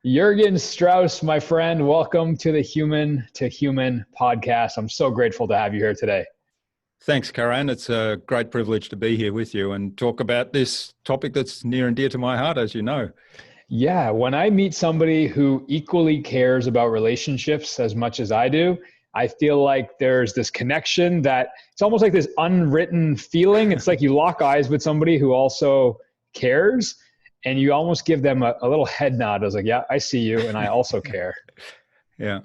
Jürgen Strauss, my friend, welcome to the Human to Human podcast. I'm so grateful to have you here today. Thanks, Karan. It's a great privilege to be here with you and talk about this topic that's near and dear to my heart, as you know. Yeah, when I meet somebody who equally cares about relationships as much as I do, I feel like there's this connection that it's almost like this unwritten feeling. It's like you lock eyes with somebody who also cares, and you almost give them a little head nod. I was like, yeah, I see you, and I also care. Yeah.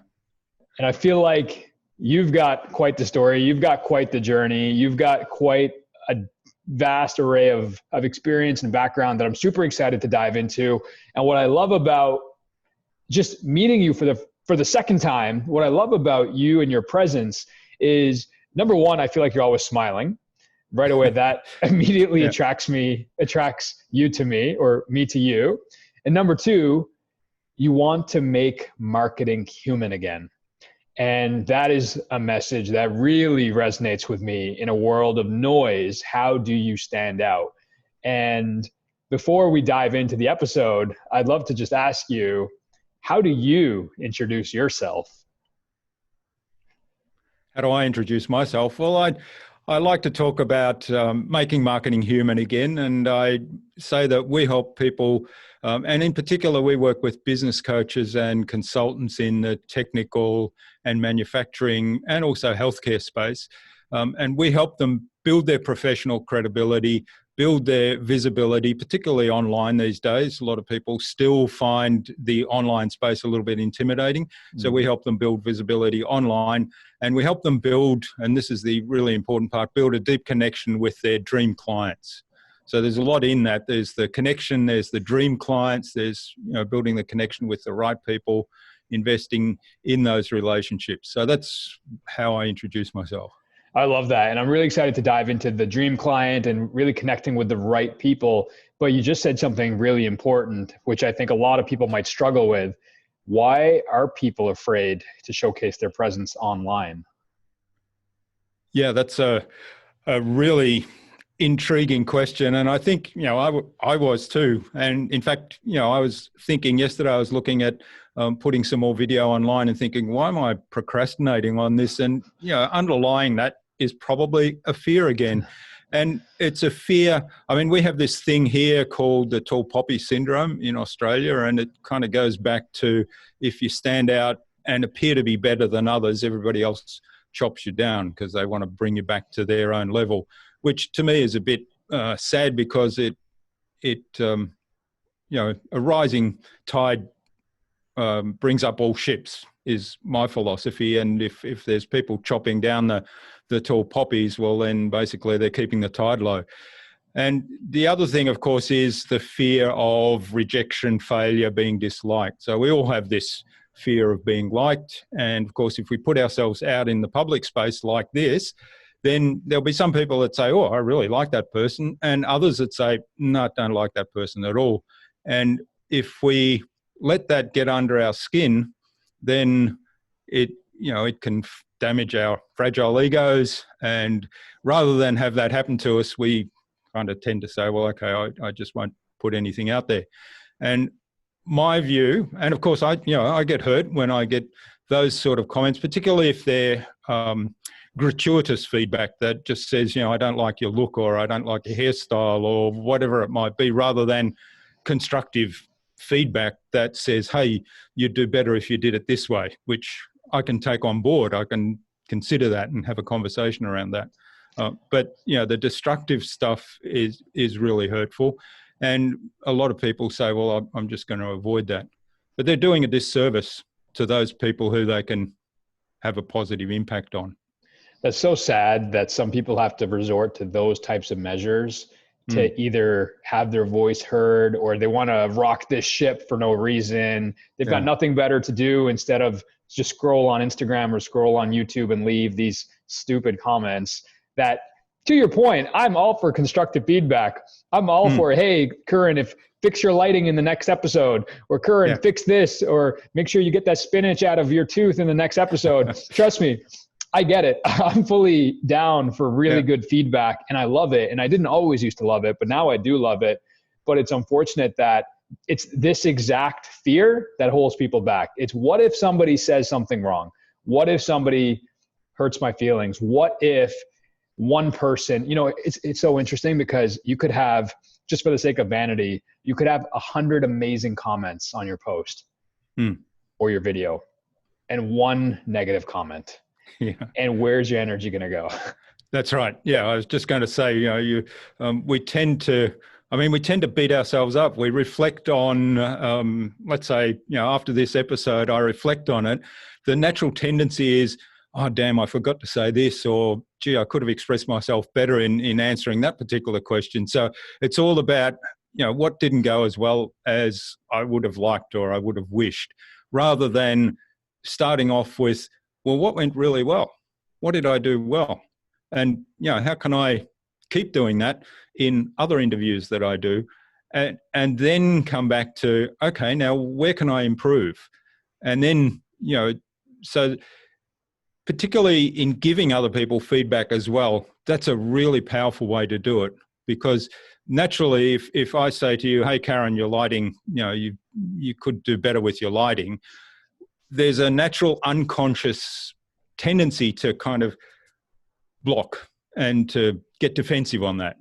And I feel like you've got quite the story. You've got quite the journey. You've got quite a vast array of experience and background that I'm super excited to dive into. And what I love about just meeting you for the second time, what I love about you and your presence is, number one, I feel like you're always smiling. Right away, that immediately attracts you to me or me to you. And number two, you want to make marketing human again. And that is a message that really resonates with me in a world of noise. How do you stand out? And before we dive into the episode, I'd love to just ask you, how do you introduce yourself? How do I introduce myself? Well, I like to talk about making marketing human again. And I say that we help people, and in particular, we work with business coaches and consultants in the technical and manufacturing and also healthcare space. And we help them build their professional credibility, build their visibility, particularly online these days. A lot of people still find the online space a little bit intimidating. Mm-hmm. So we help them build visibility online, and we help them build, and this is the really important part, build a deep connection with their dream clients. So there's a lot in that. There's the connection, there's the dream clients, there's building the connection with the right people, investing in those relationships. So that's how I introduce myself. I love that. And I'm really excited to dive into the dream client and really connecting with the right people. But you just said something really important, which I think a lot of people might struggle with. Why are people afraid to showcase their presence online? Yeah, that's a really intriguing question. And I think, I was too. And in fact, I was thinking yesterday, I was looking at putting some more video online and thinking, why am I procrastinating on this? And, underlying that is probably a fear again. And it's a fear. I mean, we have this thing here called the tall poppy syndrome in Australia, and it kind of goes back to if you stand out and appear to be better than others, everybody else chops you down because they want to bring you back to their own level, which to me is a bit sad because a rising tide brings up all ships is my philosophy. And if there's people chopping down the tall poppies, well, then basically they're keeping the tide low. And the other thing, of course, is the fear of rejection, failure, being disliked. So we all have this fear of being liked. And of course, if we put ourselves out in the public space like this, then there'll be some people that say, oh, I really like that person. And others that say, no, I don't like that person at all. And if we let that get under our skin, then it can damage our fragile egos. And rather than have that happen to us, we kind of tend to say, well, okay, I just won't put anything out there. And my view, and of course, I get hurt when I get those sort of comments, particularly if they're gratuitous feedback that just says, I don't like your look, or I don't like your hairstyle, or whatever it might be, rather than constructive feedback that says, hey, you'd do better if you did it this way, which I can take on board. I can consider that and have a conversation around that. But the destructive stuff is really hurtful. And a lot of people say, well, I'm just going to avoid that. But they're doing a disservice to those people who they can have a positive impact on. That's so sad that some people have to resort to those types of measures to either have their voice heard, or they want to rock this ship for no reason. They've got nothing better to do instead of just scroll on Instagram or scroll on YouTube and leave these stupid comments that, to your point, I'm all for constructive feedback. I'm all for, hey, Karan, fix your lighting in the next episode, or Karan, fix this, or make sure you get that spinach out of your tooth in the next episode. Trust me, I get it. I'm fully down for really good feedback, and I love it. And I didn't always used to love it, but now I do love it. But it's unfortunate that it's this exact fear that holds people back. It's what if somebody says something wrong? What if somebody hurts my feelings? What if one person, it's so interesting because you could have, just for the sake of vanity, you could have 100 amazing comments on your post or your video and one negative comment. Yeah. And where's your energy going to go? That's right. Yeah. I was just going to say, we tend to beat ourselves up. We reflect on, let's say, after this episode, I reflect on it. The natural tendency is, oh, damn, I forgot to say this, or gee, I could have expressed myself better in answering that particular question. So it's all about, what didn't go as well as I would have liked or I would have wished, rather than starting off with, well, what went really well? What did I do well? And, how can I keep doing that in other interviews that I do? And then come back to, okay, now where can I improve? And then, so particularly in giving other people feedback as well, that's a really powerful way to do it. Because naturally, if I say to you, hey, Karan, your lighting, you could do better with your lighting, there's a natural unconscious tendency to kind of block and to get defensive on that.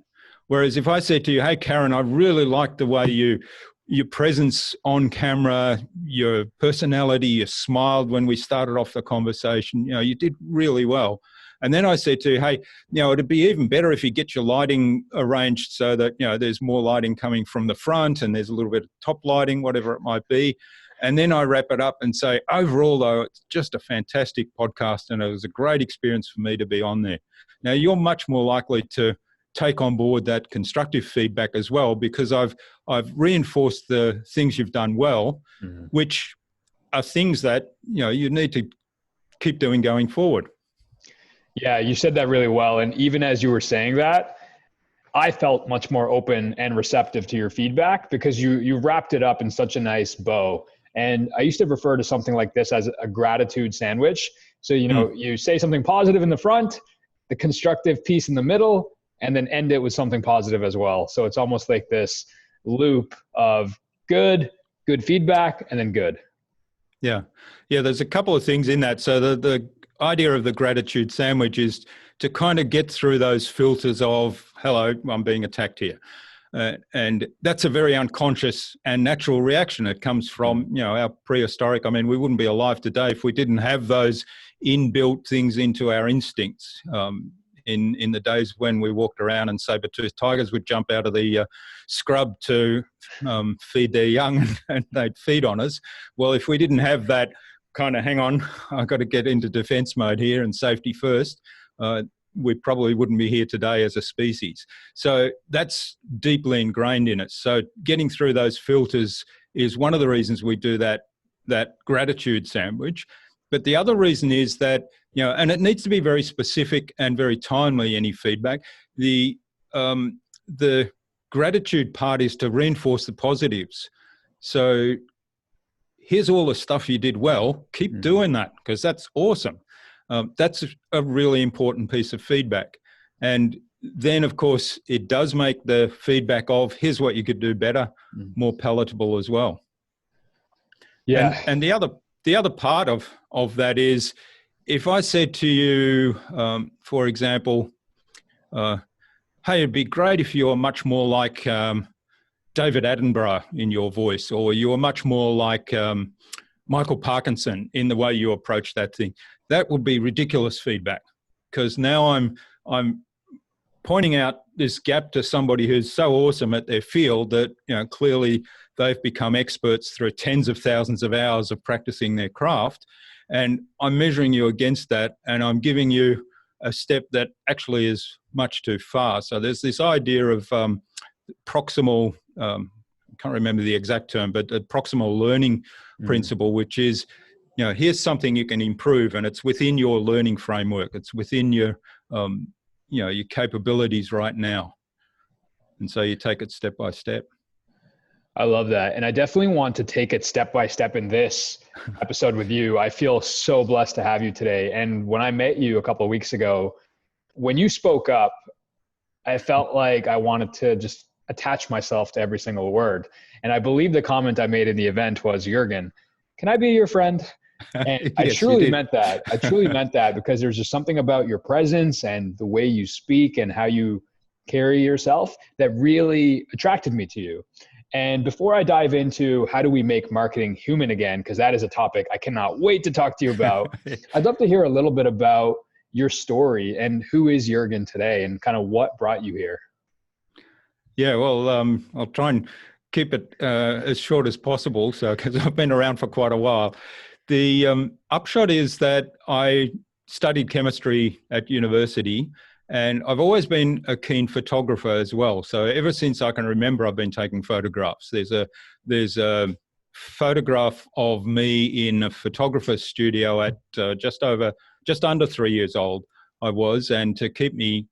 Whereas if I said to you, hey, Karan, I really like the way your presence on camera, your personality, you smiled when we started off the conversation, you did really well. And then I said to you, hey, it'd be even better if you get your lighting arranged so that, there's more lighting coming from the front and there's a little bit of top lighting, whatever it might be. And then I wrap it up and say, overall, though, it's just a fantastic podcast and it was a great experience for me to be on there. Now, you're much more likely to take on board that constructive feedback as well, because I've reinforced the things you've done well, which are things that, you need to keep doing going forward. Yeah, you said that really well. And even as you were saying that, I felt much more open and receptive to your feedback because you wrapped it up in such a nice bow. And I used to refer to something like this as a gratitude sandwich. So, you say something positive in the front, the constructive piece in the middle, and then end it with something positive as well. So it's almost like this loop of good feedback, and then good. Yeah. Yeah. There's a couple of things in that. So the idea of the gratitude sandwich is to kind of get through those filters of, hello, I'm being attacked here. And that's a very unconscious and natural reaction. It comes from, our prehistoric. I mean, we wouldn't be alive today if we didn't have those inbuilt things into our instincts. In the days when we walked around and saber-toothed tigers would jump out of the scrub to feed their young and they'd feed on us. Well, if we didn't have that kind of, hang on, I've got to get into defense mode here and safety first, we probably wouldn't be here today as a species. So that's deeply ingrained in us. So getting through those filters is one of the reasons we do that gratitude sandwich. But the other reason is that, and it needs to be very specific and very timely, any feedback. The gratitude part is to reinforce the positives. So here's all the stuff you did well. Keep doing that because that's awesome. That's a really important piece of feedback. And then, of course, it does make the feedback of here's what you could do better more palatable as well. Yeah. And the other part of that is, if I said to you, for example, hey, it'd be great if you were much more like David Attenborough in your voice, or you were much more like Michael Parkinson in the way you approach that thing. That would be ridiculous feedback, because now I'm pointing out this gap to somebody who's so awesome at their field that clearly they've become experts through tens of thousands of hours of practicing their craft. And I'm measuring you against that, and I'm giving you a step that actually is much too far. So there's this idea of proximal, I can't remember the exact term, but the proximal learning principle, which is, here's something you can improve, and it's within your learning framework. It's within your, your capabilities right now. And so you take it step by step. I love that. And I definitely want to take it step by step in this episode with you. I feel so blessed to have you today. And when I met you a couple of weeks ago, when you spoke up, I felt like I wanted to just attach myself to every single word. And I believe the comment I made in the event was, Jürgen, can I be your friend? And I Yes, you truly did. meant that. I truly meant that, because there's just something about your presence and the way you speak and how you carry yourself that really attracted me to you. And before I dive into how do we make marketing human again, because that is a topic I cannot wait to talk to you about, I'd love to hear a little bit about your story and who is Jürgen today and kind of what brought you here. Yeah, well, I'll try and keep it as short as possible, so because I've been around for quite a while. The upshot is that I studied chemistry at university, and I've always been a keen photographer as well. So ever since I can remember, I've been taking photographs. There's a photograph of me in a photographer's studio at just under 3 years old I was, and to keep me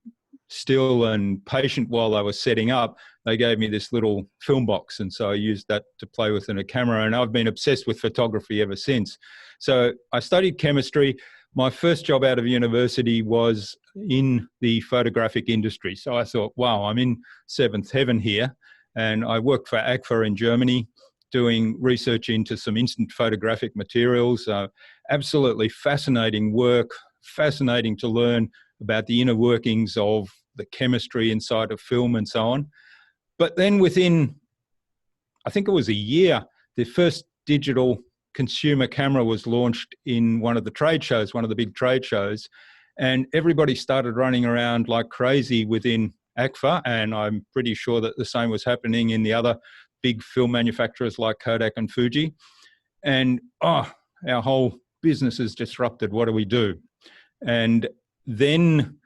still and patient while I was setting up, they gave me this little film box, and so I used that to play with in a camera, and I've been obsessed with photography ever since. So I studied chemistry. My first job out of university was in the photographic industry. So I thought, wow, I'm in seventh heaven here. And I worked for AGFA in Germany, doing research into some instant photographic materials. Absolutely fascinating work, fascinating to learn about the inner workings of the chemistry inside of film and so on. But then within, I think it was a year, the first digital consumer camera was launched in one of the trade shows, one of the big trade shows, and everybody started running around like crazy within AGFA, and I'm pretty sure that the same was happening in the other big film manufacturers like Kodak and Fuji. And our whole business is disrupted. What do we do? And then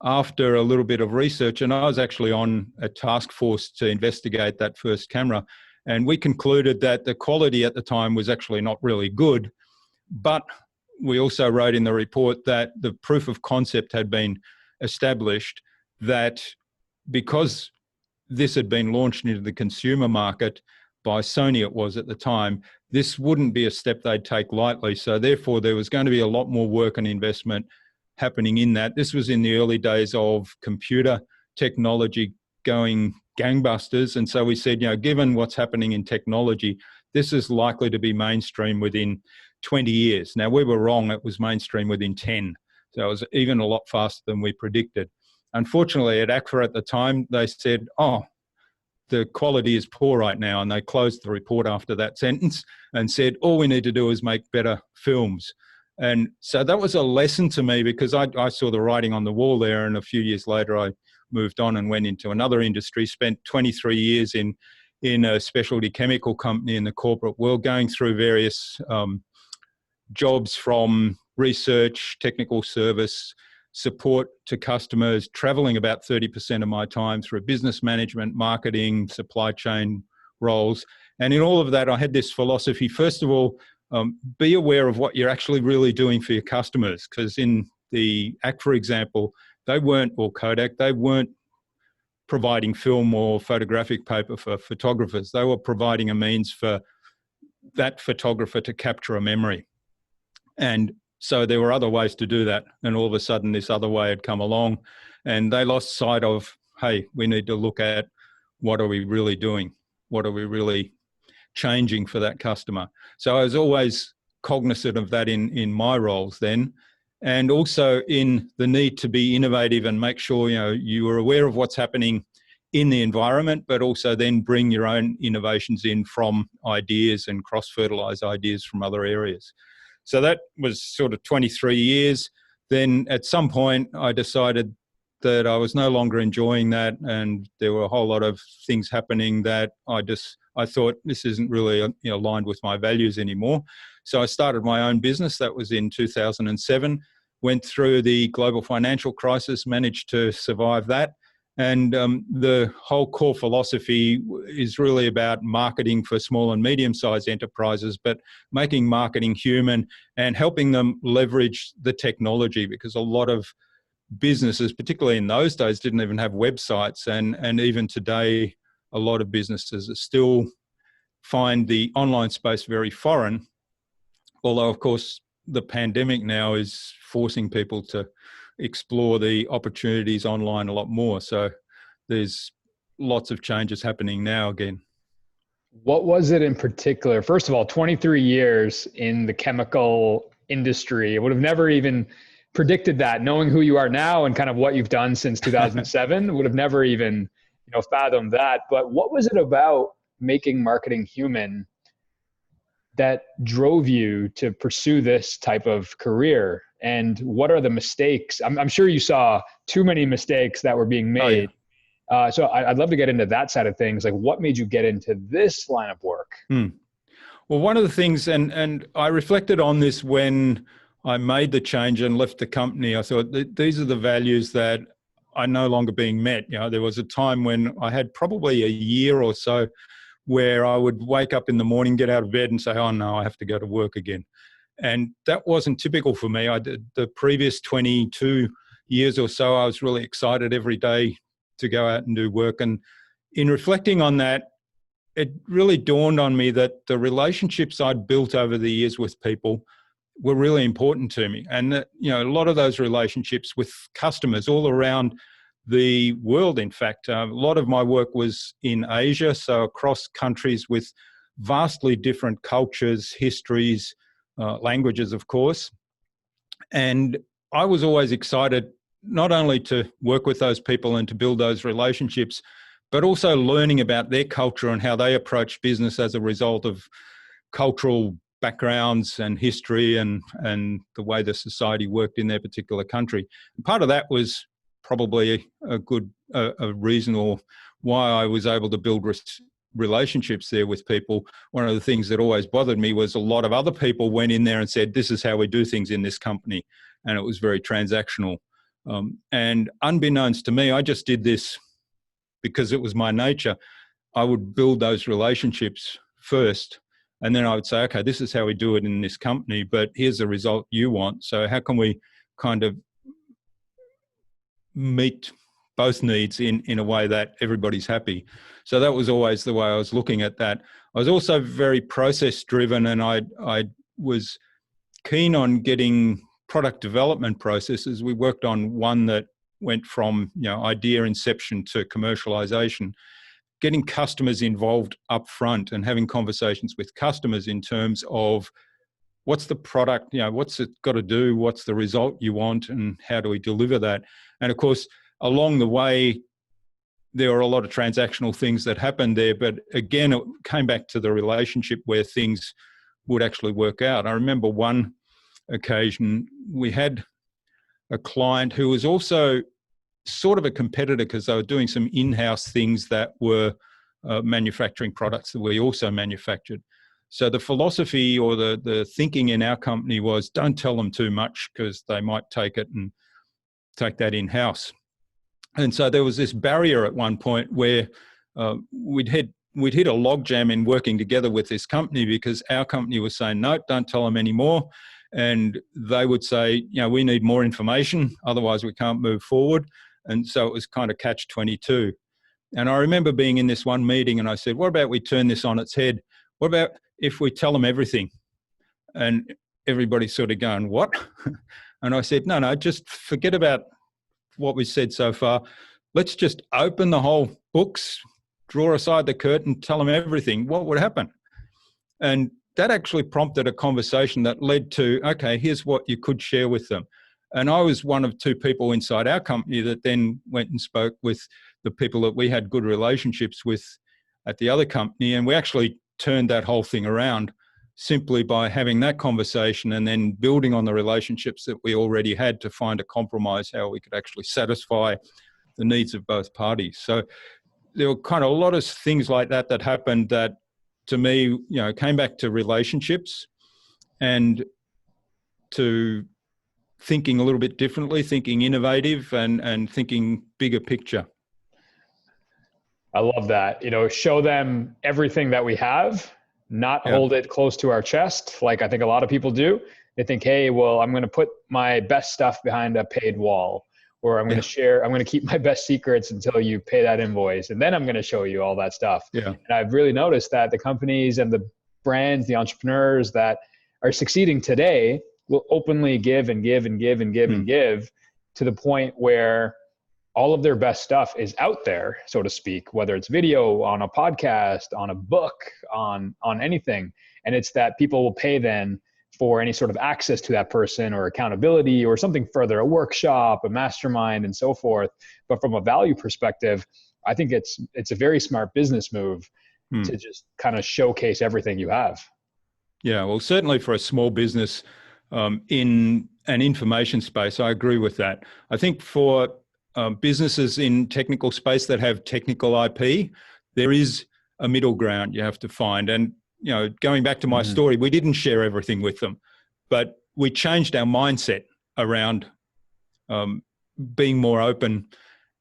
after a little bit of research, and I was actually on a task force to investigate that first camera, and we concluded that the quality at the time was actually not really good. But we also wrote in the report that the proof of concept had been established, that because this had been launched into the consumer market by Sony, it was at the time, this wouldn't be a step they'd take lightly. So therefore, there was going to be a lot more work and investment happening in that. This was in the early days of computer technology going gangbusters. And so we said, given what's happening in technology, this is likely to be mainstream within 20 years. Now, we were wrong. It was mainstream within 10. So it was even a lot faster than we predicted. Unfortunately, at AGFA at the time, they said, the quality is poor right now. And they closed the report after that sentence and said, all we need to do is make better films. And so that was a lesson to me, because I saw the writing on the wall there. And a few years later, I moved on and went into another industry, spent 23 years in a specialty chemical company in the corporate world, going through various jobs from research, technical service, support to customers, traveling about 30% of my time through business management, marketing, supply chain roles. And in all of that, I had this philosophy, first of all, be aware of what you're actually really doing for your customers. Because in the AGFA example, Kodak, they weren't providing film or photographic paper for photographers. They were providing a means for that photographer to capture a memory. And so there were other ways to do that. And all of a sudden, this other way had come along, and they lost sight of, hey, we need to look at what are we really doing? What are we really changing for that customer? So I was always cognizant of that in my roles then, and also in the need to be innovative and make sure you were aware of what's happening in the environment, but also then bring your own innovations in from ideas and cross-fertilize ideas from other areas. So that was sort of 23 years. Then at some point, I decided that I was no longer enjoying that, and there were a whole lot of things happening that I thought this isn't really aligned with my values anymore. So I started my own business. That was in 2007. Went through the global financial crisis, managed to survive that. And the whole core philosophy is really about marketing for small and medium-sized enterprises, but making marketing human and helping them leverage the technology, because a lot of businesses, particularly in those days, didn't even have websites. And even today, a lot of businesses still find the online space very foreign, although, of course, the pandemic now is forcing people to explore the opportunities online a lot more. So there's lots of changes happening now again. What was it in particular? First of all, 23 years in the chemical industry. I would have never even predicted that, knowing who you are now and kind of what you've done since 2007, would have never even, fathomed that. But what was it about making marketing human that drove you to pursue this type of career? And what are the mistakes? I'm sure you saw too many mistakes that were being made. Oh, yeah. So I'd love to get into that side of things. Like, what made you get into this line of work? Well, one of the things, and I reflected on this when I made the change and left the company. I thought these are the values that are no longer being met. There was a time when I had probably a year or so where I would wake up in the morning, get out of bed and say, oh no, I have to go to work again. And that wasn't typical for me. I did the previous 22 years or so, I was really excited every day to go out and do work. And in reflecting on that, it really dawned on me that the relationships I'd built over the years with people were really important to me. And that, a lot of those relationships with customers all around the world, in fact, a lot of my work was in Asia, so across countries with vastly different cultures, histories, languages, of course. And I was always excited not only to work with those people and to build those relationships, but also learning about their culture and how they approach business as a result of cultural backgrounds and history and the way the society worked in their particular country. And part of that was probably a reason or why I was able to build relationships there with people. One of the things that always bothered me was a lot of other people went in there and said, this is how we do things in this company. And it was very transactional. And unbeknownst to me, I just did this because it was my nature. I would build those relationships first. And then I would say, okay, this is how we do it in this company, but here's the result you want. So how can we kind of meet both needs in a way that everybody's happy? So that was always the way I was looking at that. I was also very process driven, and I was keen on getting product development processes. We worked on one that went from idea inception to commercialization, getting customers involved up front and having conversations with customers in terms of what's the product, what's it got to do, what's the result you want, and how do we deliver that? And of course, along the way, there were a lot of transactional things that happened there, but again, it came back to the relationship where things would actually work out. I remember one occasion we had a client who was also sort of a competitor because they were doing some in-house things that were manufacturing products that we also manufactured. So the philosophy or the thinking in our company was, don't tell them too much because they might take it and take that in-house. And so there was this barrier at one point where we'd hit a logjam in working together with this company because our company was saying, no, don't tell them anymore. And they would say, we need more information, otherwise we can't move forward. And so it was kind of catch-22. And I remember being in this one meeting and I said, what about we turn this on its head? What about if we tell them everything? And everybody's sort of going, what? And I said, no, just forget about what we said so far. Let's just open the whole books, draw aside the curtain, tell them everything. What would happen? And that actually prompted a conversation that led to, okay, here's what you could share with them. And I was one of two people inside our company that then went and spoke with the people that we had good relationships with at the other company. And we actually turned that whole thing around simply by having that conversation and then building on the relationships that we already had to find a compromise, how we could actually satisfy the needs of both parties. So there were kind of a lot of things like that that happened that, to me, came back to relationships and to thinking a little bit differently, thinking innovative and thinking bigger picture. I love that. Show them everything that we have, not hold it close to our chest like I think a lot of people do. They think, hey, well, I'm going to put my best stuff behind a paid wall, or I'm going to keep my best secrets until you pay that invoice, and then I'm going to show you all that stuff. Yeah. And I've really noticed that the companies and the brands, the entrepreneurs that are succeeding today will openly give and give and give and give and give to the point where all of their best stuff is out there, so to speak, whether it's video, on a podcast, on a book, on anything. And it's that people will pay then for any sort of access to that person or accountability or something further, a workshop, a mastermind, and so forth. But from a value perspective, I think it's a very smart business move to just kind of showcase everything you have. Yeah, well, certainly for a small business in an information space, I agree with that. I think for businesses in technical space that have technical IP, there is a middle ground you have to find. And, you know, going back to my story, we didn't share everything with them, but we changed our mindset around being more open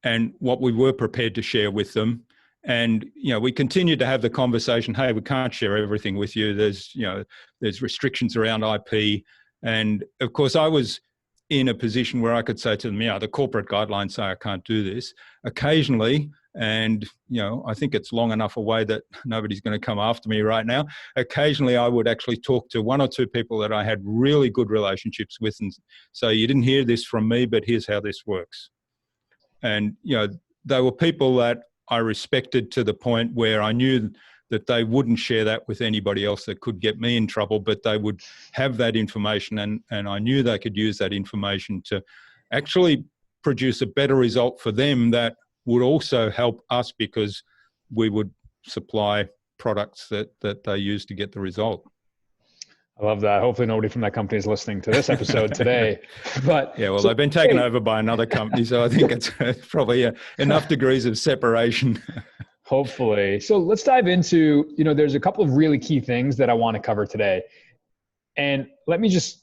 and what we were prepared to share with them. And, you know, we continued to have the conversation, hey, we can't share everything with you. There's restrictions around IP. And of course, I was in a position where I could say to them, yeah, the corporate guidelines say I can't do this. Occasionally, and, you know, I think it's long enough away that nobody's going to come after me right now. Occasionally, I would actually talk to one or two people that I had really good relationships with and say, you didn't hear this from me, but here's how this works. And, you know, they were people that I respected to the point where I knew that they wouldn't share that with anybody else that could get me in trouble, but they would have that information, and I knew they could use that information to actually produce a better result for them that would also help us because we would supply products that they use to get the result. I love that. Hopefully nobody from that company is listening to this episode today. But yeah, well, they've been taken over by another company, so I think it's probably enough degrees of separation. Hopefully. So let's dive into, you know, there's a couple of really key things that I want to cover today. And let me just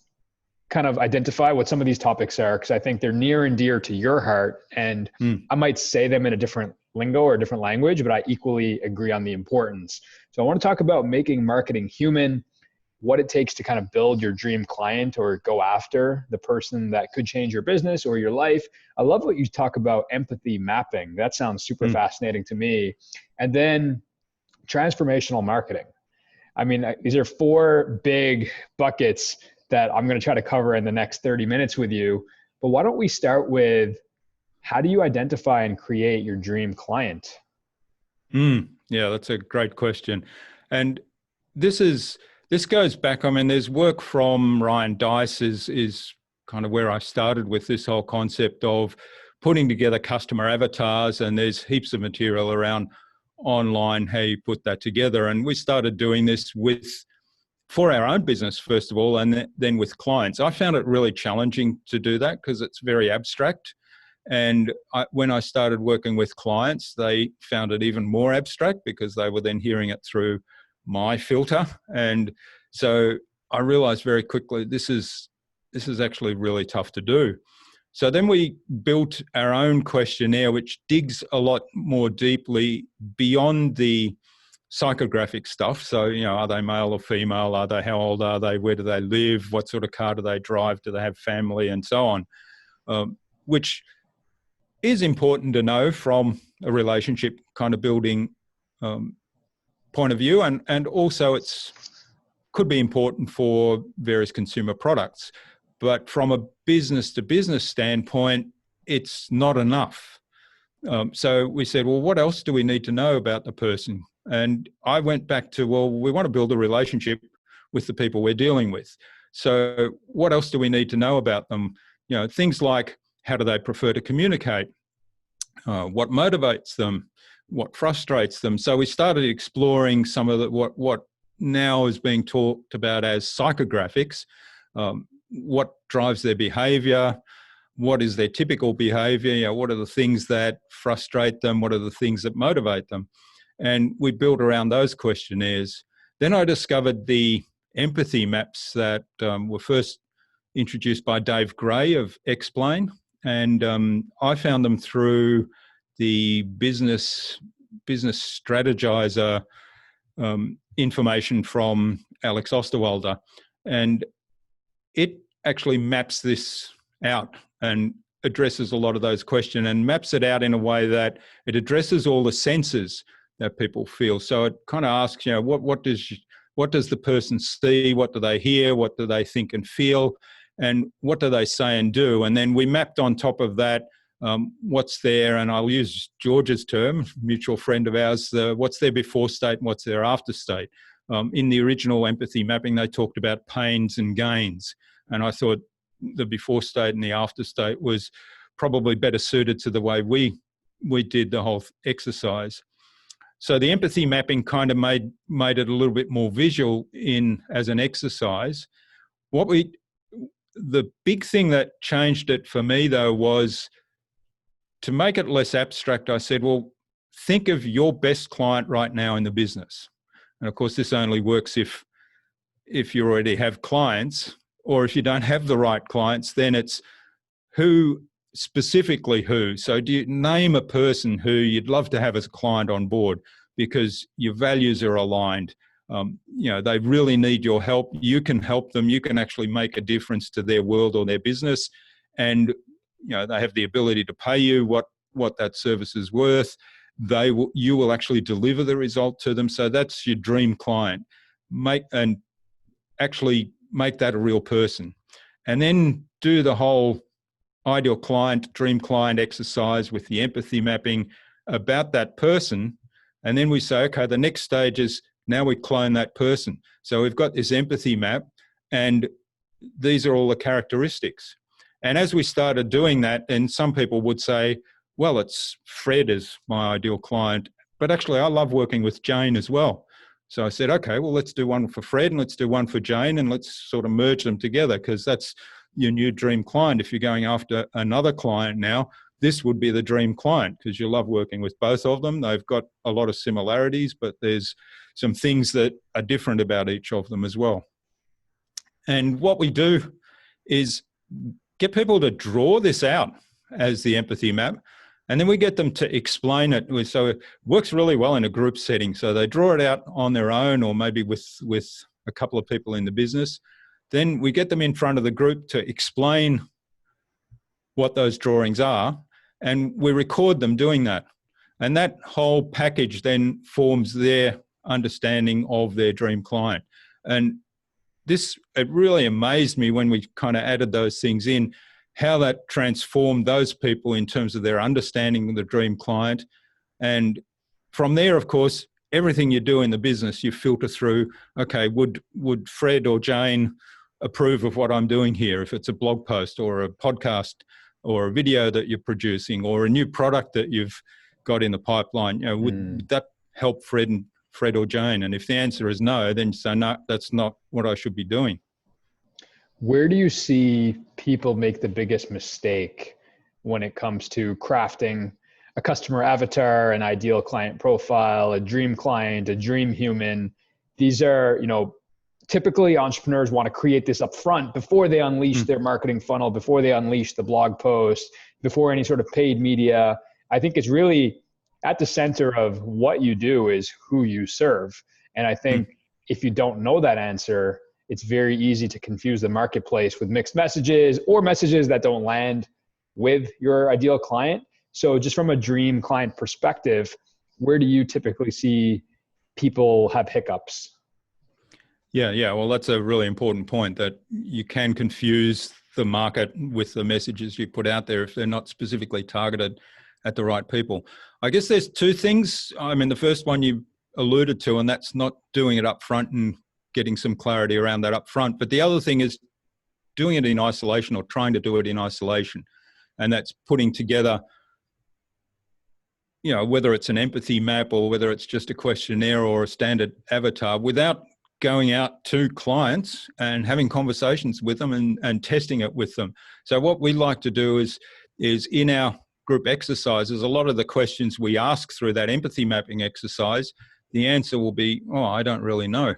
kind of identify what some of these topics are, because I think they're near and dear to your heart. And I might say them in a different lingo or a different language, but I equally agree on the importance. So I want to talk about making marketing human, what it takes to kind of build your dream client or go after the person that could change your business or your life. I love what you talk about empathy mapping. That sounds super fascinating to me. And then transformational marketing. I mean, these are four big buckets that I'm going to try to cover in the next 30 minutes with you. But why don't we start with, how do you identify and create your dream client? Yeah, that's a great question. And this goes back, I mean, there's work from Ryan Deiss is kind of where I started with this whole concept of putting together customer avatars, and there's heaps of material around online, how you put that together. And we started doing this for our own business, first of all, and then with clients. I found it really challenging to do that because it's very abstract. And when I started working with clients, they found it even more abstract because they were then hearing it through my filter. And so I realized very quickly, this is actually really tough to do. So then we built our own questionnaire, which digs a lot more deeply beyond the psychographic stuff. So, you know, are they male or female? How old are they? Where do they live? What sort of car do they drive? Do they have family? And so on, which is important to know from a relationship kind of building point of view, and also could be important for various consumer products. But from a business to business standpoint, it's not enough. So we said, well, what else do we need to know about the person? And I went back to, well, we want to build a relationship with the people we're dealing with. So what else do we need to know about them? You know, things like, how do they prefer to communicate? What motivates them? What frustrates them? So we started exploring some of what now is being talked about as psychographics. What drives their behavior? What is their typical behavior? You know, what are the things that frustrate them? What are the things that motivate them? And we built around those questionnaires. Then I discovered the empathy maps that were first introduced by Dave Gray of Explain. And I found them through the business strategizer information from Alex Osterwalder. And it actually maps this out and addresses a lot of those questions, and maps it out in a way that it addresses all the senses that people feel. So it kind of asks, you know, what does the person see? What do they hear? What do they think and feel? And what do they say and do? And then we mapped on top of that what's there, and I'll use George's term, mutual friend of ours, what's their before state and what's their after state. In the original empathy mapping, they talked about pains and gains. And I thought the before state and the after state was probably better suited to the way we did the whole exercise. So the empathy mapping kind of made it a little bit more visual as an exercise. The big thing that changed it for me, though, was to make it less abstract. I said, well, think of your best client right now in the business. And of course, this only works if you already have clients, or if you don't have the right clients, then it's specifically who. So do you name a person who you'd love to have as a client on board because your values are aligned? They really need your help. You can help them. You can actually make a difference to their world or their business. And, they have the ability to pay you what that service is worth. You will actually deliver the result to them. So that's your dream client. Actually make that a real person. And then do the whole ideal client, dream client exercise with the empathy mapping about that person. And then we say, okay, the next stage is now we clone that person. So we've got this empathy map, and these are all the characteristics. And as we started doing that, and some people would say, well, it's Fred is my ideal client, but actually I love working with Jane as well. So I said, okay, well, let's do one for Fred and let's do one for Jane, and let's sort of merge them together, because that's your new dream client. If you're going after another client now, this would be the dream client, because you love working with both of them. They've got a lot of similarities, but there's some things that are different about each of them as well. And what we do is get people to draw this out as the empathy map, and then we get them to explain it. So it works really well in a group setting. So they draw it out on their own, or maybe with a couple of people in the business. Then we get them in front of the group to explain what those drawings are, and we record them doing that. And that whole package then forms their understanding of their dream client. And it really amazed me when we kind of added those things in, how that transformed those people in terms of their understanding of the dream client. And from there, of course, everything you do in the business, you filter through, okay, would Fred or Jane approve of what I'm doing here? If it's a blog post or a podcast or a video that you're producing or a new product that you've got in the pipeline, would that help Fred or Jane? And if the answer is no, then say, no, that's not what I should be doing. Where do you see people make the biggest mistake when it comes to crafting a customer avatar, an ideal client profile, a dream client, a dream human? These are, typically entrepreneurs want to create this up front before they unleash their marketing funnel, before they unleash the blog post, before any sort of paid media. I think it's really at the center of what you do is who you serve. And I think if you don't know that answer, it's very easy to confuse the marketplace with mixed messages or messages that don't land with your ideal client. So just from a dream client perspective, where do you typically see people have hiccups? Yeah. Well, that's a really important point, that you can confuse the market with the messages you put out there if they're not specifically targeted at the right people. I guess there's two things. I mean, the first one you alluded to, and that's not doing it up front and getting some clarity around that up front. But the other thing is doing it in isolation, or trying to do it in isolation. And that's putting together, whether it's an empathy map or whether it's just a questionnaire or a standard avatar, without going out to clients and having conversations with them and testing it with them. So what we like to do is in our group exercises, a lot of the questions we ask through that empathy mapping exercise, the answer will be, I don't really know.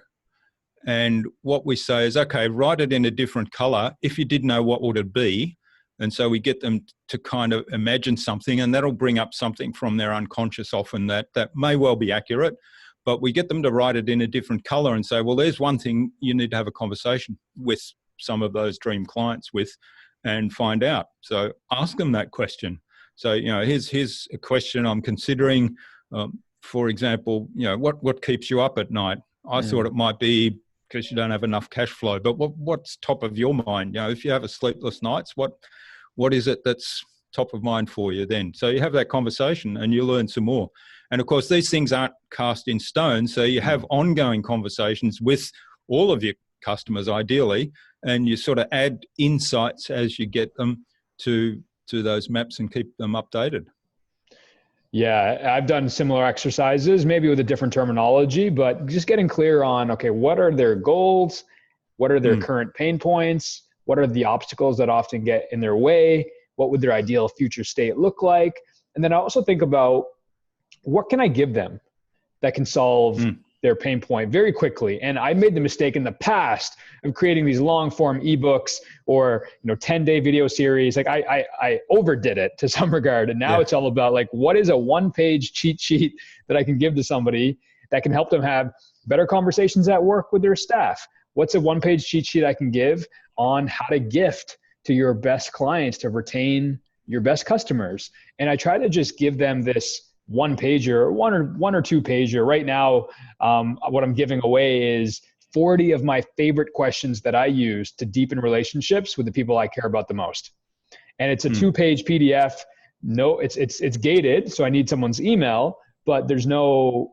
And what we say is, okay, write it in a different color. If you did know, what would it be? And so we get them to kind of imagine something, and that'll bring up something from their unconscious often that may well be accurate, but we get them to write it in a different color and say, well, there's one thing you need to have a conversation with some of those dream clients with and find out. So ask them that question. So, here's a question I'm considering. For example, what keeps you up at night? I thought it might be because you don't have enough cash flow, but what's top of your mind? If you have a sleepless nights, what is it that's top of mind for you then. So you have that conversation and you learn some more. And of course, these things aren't cast in stone. So you have ongoing conversations with all of your customers, ideally, and you sort of add insights as you get them to those maps and keep them updated. Yeah, I've done similar exercises, maybe with a different terminology, but just getting clear on, okay, what are their goals? What are their current pain points? What are the obstacles that often get in their way? What would their ideal future state look like? And then I also think about, what can I give them that can solve their pain point very quickly? And I made the mistake in the past of creating these long form ebooks or 10-day video series. Like I overdid it to some regard. And now it's all about like, what is a 1-page cheat sheet that I can give to somebody that can help them have better conversations at work with their staff? What's a 1-page cheat sheet I can give on how to gift to your best clients to retain your best customers? And I try to just give them this 1-pager, one or 2-pager. Right now, what I'm giving away is 40 of my favorite questions that I use to deepen relationships with the people I care about the most. And it's a 2-page PDF. No, it's gated, so I need someone's email, but there's nothing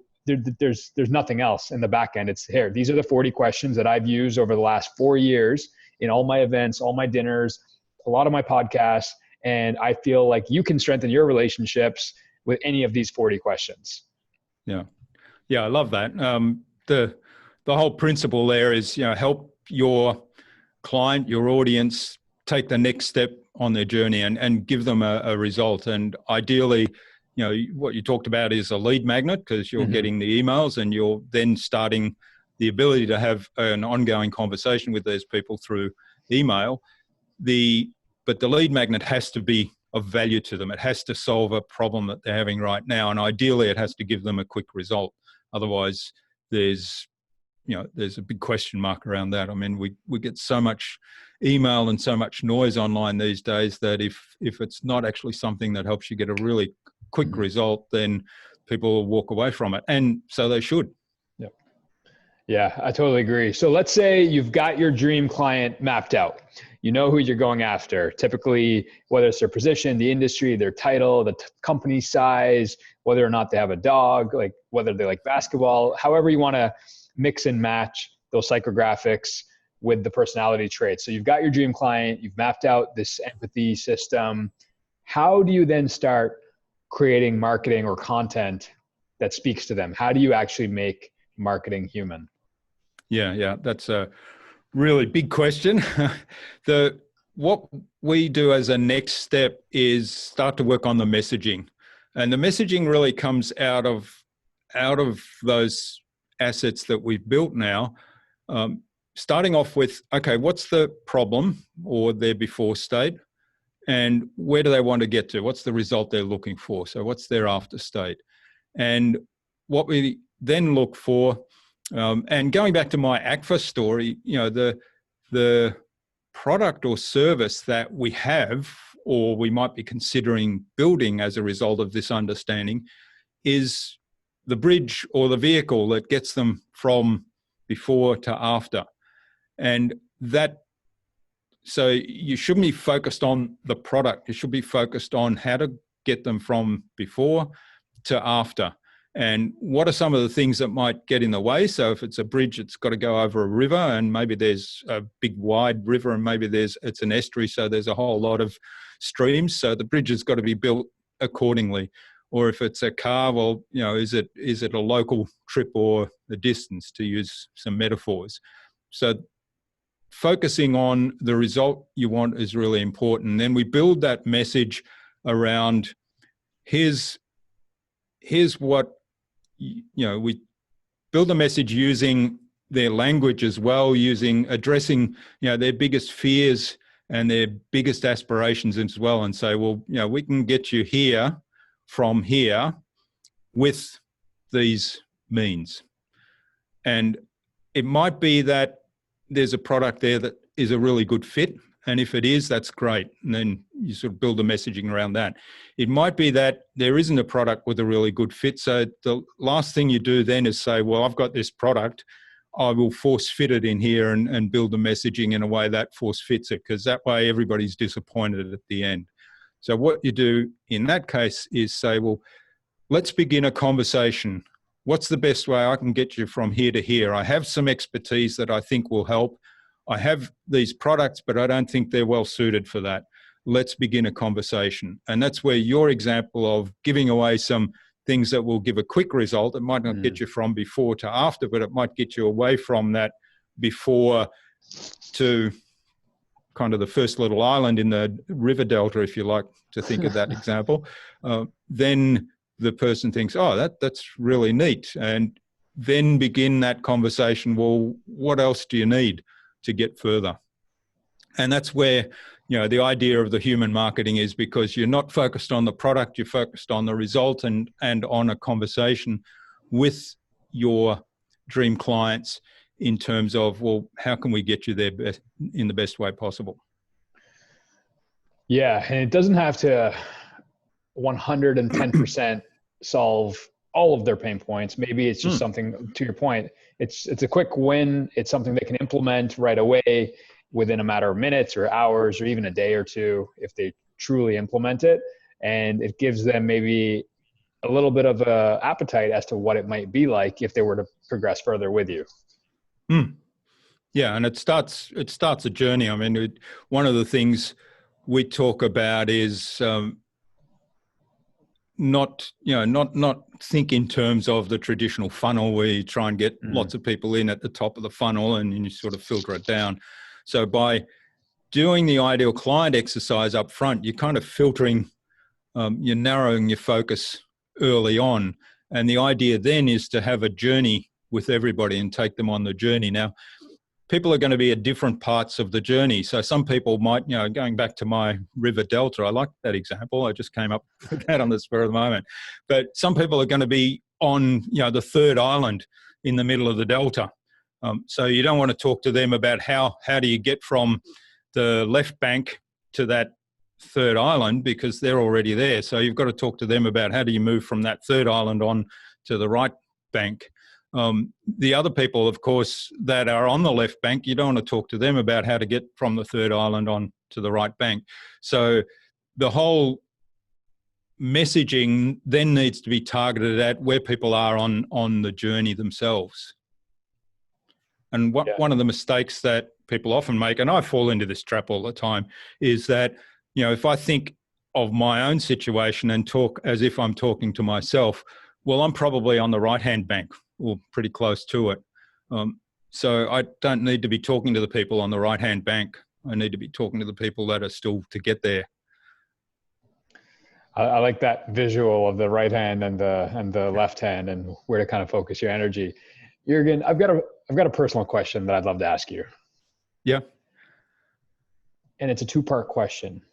else in the back end. It's here. These are the 40 questions that I've used over the last 4 years in all my events, all my dinners, a lot of my podcasts. And I feel like you can strengthen your relationships with any of these 40 questions. Yeah. Yeah. I love that. The whole principle there is, help your client, your audience take the next step on their journey and give them a result. And ideally, what you talked about is a lead magnet, because you're getting the emails and you're then starting the ability to have an ongoing conversation with those people through email. But the lead magnet has to be of value to them. It has to solve a problem that they're having right now. And ideally it has to give them a quick result. Otherwise there's a big question mark around that. I mean, we get so much email and so much noise online these days that if it's not actually something that helps you get a really quick result, then people will walk away from it. And so they should. Yep. Yeah, I totally agree. So let's say you've got your dream client mapped out. You know who you're going after, typically, whether it's their position, the industry, their title, the company size, whether or not they have a dog, like whether they like basketball, however you want to mix and match those psychographics with the personality traits. So you've got your dream client, you've mapped out this empathy system. How do you then start creating marketing or content that speaks to them? How do you actually make marketing human? Yeah, that's a really big question. What we do as a next step is start to work on the messaging. And the messaging really comes out of those assets that we've built now, starting off with, okay, what's the problem or their before state, and where do they want to get to? What's the result they're looking for? So what's their after state? And what we then look for, and going back to my ACFA story, the product or service that we have, or we might be considering building as a result of this understanding, is the bridge or the vehicle that gets them from before to after. And so you shouldn't be focused on the product. You should be focused on how to get them from before to after. And what are some of the things that might get in the way? So if it's a bridge, it's got to go over a river, and maybe there's a big wide river, and maybe it's an estuary, so there's a whole lot of streams. So the bridge has got to be built accordingly. Or if it's a car, well, is it a local trip or the distance, to use some metaphors? So focusing on the result you want is really important. And then we build that message around here's what, we build a message using their language as well, addressing, their biggest fears and their biggest aspirations as well, and say, well, we can get you here from here with these means. And it might be that there's a product there that is a really good fit. And if it is, that's great. And then you sort of build the messaging around that. It might be that there isn't a product with a really good fit. So the last thing you do then is say, well, I've got this product, I will force fit it in here and build the messaging in a way that force fits it, because that way everybody's disappointed at the end. So what you do in that case is say, well, let's begin a conversation. What's the best way I can get you from here to here? I have some expertise that I think will help. I have these products, but I don't think they're well suited for that. Let's begin a conversation. And that's where your example of giving away some things that will give a quick result, it might not get you from before to after, but it might get you away from that before to kind of the first little island in the river delta, if you like to think of that example. Then the person thinks, oh, that's really neat. And then begin that conversation. Well, what else do you need to get further? And that's where, the idea of the human marketing is, because you're not focused on the product, you're focused on the result and on a conversation with your dream clients in terms of, well, how can we get you there in the best way possible? Yeah. And it doesn't have to 110% solve all of their pain points. Maybe it's just something, to your point, it's a quick win. It's something they can implement right away within a matter of minutes or hours or even a day or two if they truly implement it. And it gives them maybe a little bit of a appetite as to what it might be like if they were to progress further with you. Yeah, and it starts a journey. I mean, one of the things we talk about is not think in terms of the traditional funnel where you try and get lots of people in at the top of the funnel and you sort of filter it down. So by doing the ideal client exercise up front, you're kind of filtering, you're narrowing your focus early on. And the idea then is to have a journey with everybody and take them on the journey. Now, people are going to be at different parts of the journey. So some people might, going back to my river delta, I like that example. I just came up with that on the spur of the moment. But some people are going to be on, the third island in the middle of the delta. So you don't want to talk to them about how do you get from the left bank to that third island, because they're already there. So you've got to talk to them about how do you move from that third island on to the right bank. The other people, of course, that are on the left bank, you don't want to talk to them about how to get from the third island on to the right bank. So the whole messaging then needs to be targeted at where people are on the journey themselves. And one of the mistakes that people often make, and I fall into this trap all the time, is that, if I think of my own situation and talk as if I'm talking to myself, well, I'm probably on the right-hand bank or pretty close to it. So I don't need to be talking to the people on the right-hand bank. I need to be talking to the people that are still to get there. I like that visual of the right hand and the left hand and where to kind of focus your energy. Jürgen, I've got a personal question that I'd love to ask you. Yeah. And it's a two-part question.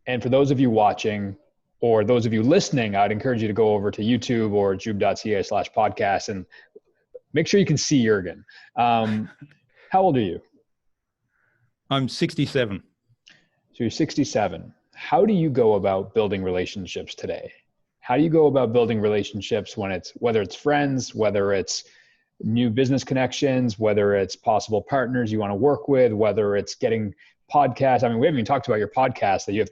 And for those of you watching or those of you listening, I'd encourage you to go over to YouTube or jube.ca/podcast and make sure you can see Jürgen. How old are you? I'm 67. So you're 67. How do you go about building relationships today? How do you go about building relationships whether it's friends, whether it's new business connections, whether it's possible partners you want to work with, whether it's getting podcasts? I mean, we haven't even talked about your podcast that you have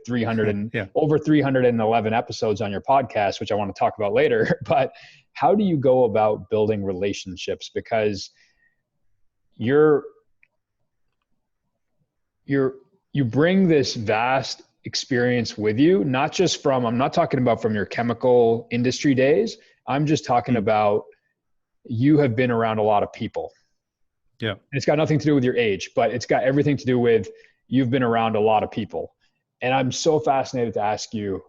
over 311 episodes on your podcast, which I want to talk about later. But how do you go about building relationships? Because you bring this vast experience with you, not just I'm not talking about from your chemical industry days. I'm just talking about you have been around a lot of people. Yeah. And it's got nothing to do with your age, but it's got everything to do with you've been around a lot of people. And I'm so fascinated to ask you,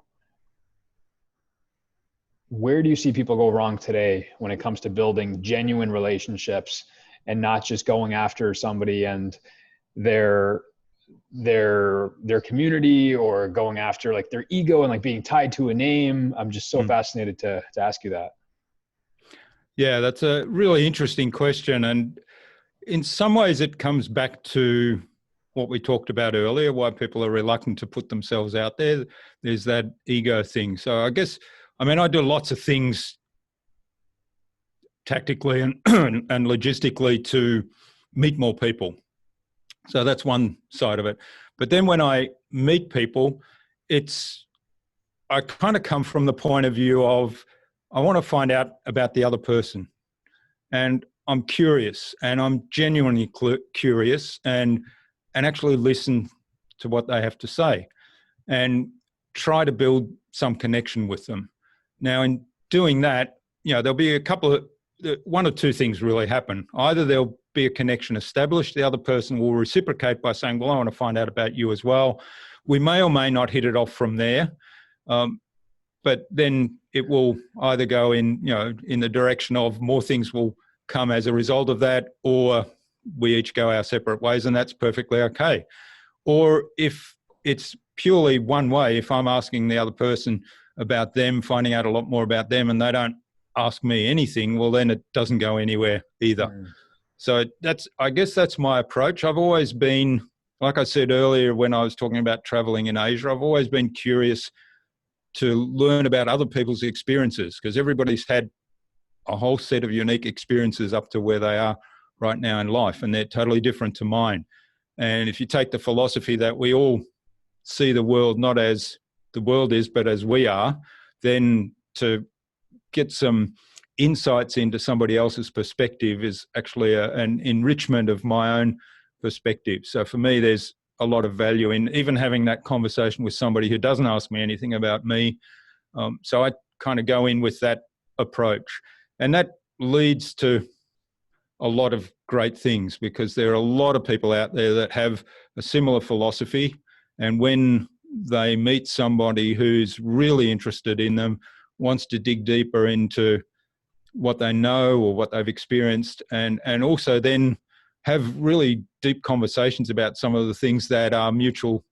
where do you see people go wrong today when it comes to building genuine relationships and not just going after somebody and their community or going after like their ego and like being tied to a name? I'm just so fascinated to ask you that. Yeah, that's a really interesting question. And in some ways it comes back to what we talked about earlier, why people are reluctant to put themselves out there. There's that ego thing. So I guess, I do lots of things tactically and logistically to meet more people. So that's one side of it. But then when I meet people, it's I kind of come from the point of view of I want to find out about the other person, and I'm curious, and I'm genuinely curious, and actually listen to what they have to say, and try to build some connection with them. Now, in doing that, there'll be one or two things really happen. Either there'll be a connection established, the other person will reciprocate by saying, well, I want to find out about you as well. We may or may not hit it off from there, but then it will either go in the direction of more things will come as a result of that, or we each go our separate ways, and that's perfectly okay. Or if it's purely one way, if I'm asking the other person about them, finding out a lot more about them, and they don't ask me anything, well, then it doesn't go anywhere either. So I guess that's my approach. I've always been, like I said earlier when I was talking about traveling in Asia, I've always been curious to learn about other people's experiences, because everybody's had a whole set of unique experiences up to where they are right now in life, and they're totally different to mine. And if you take the philosophy that we all see the world not as the world is, but as we are, then to get some insights into somebody else's perspective is actually an enrichment of my own perspective. So for me, there's a lot of value in even having that conversation with somebody who doesn't ask me anything about me. So I kind of go in with that approach. And that leads to a lot of great things, because there are a lot of people out there that have a similar philosophy. And when they meet somebody who's really interested in them, wants to dig deeper into what they know or what they've experienced, and also then have really deep conversations about some of the things that are mutual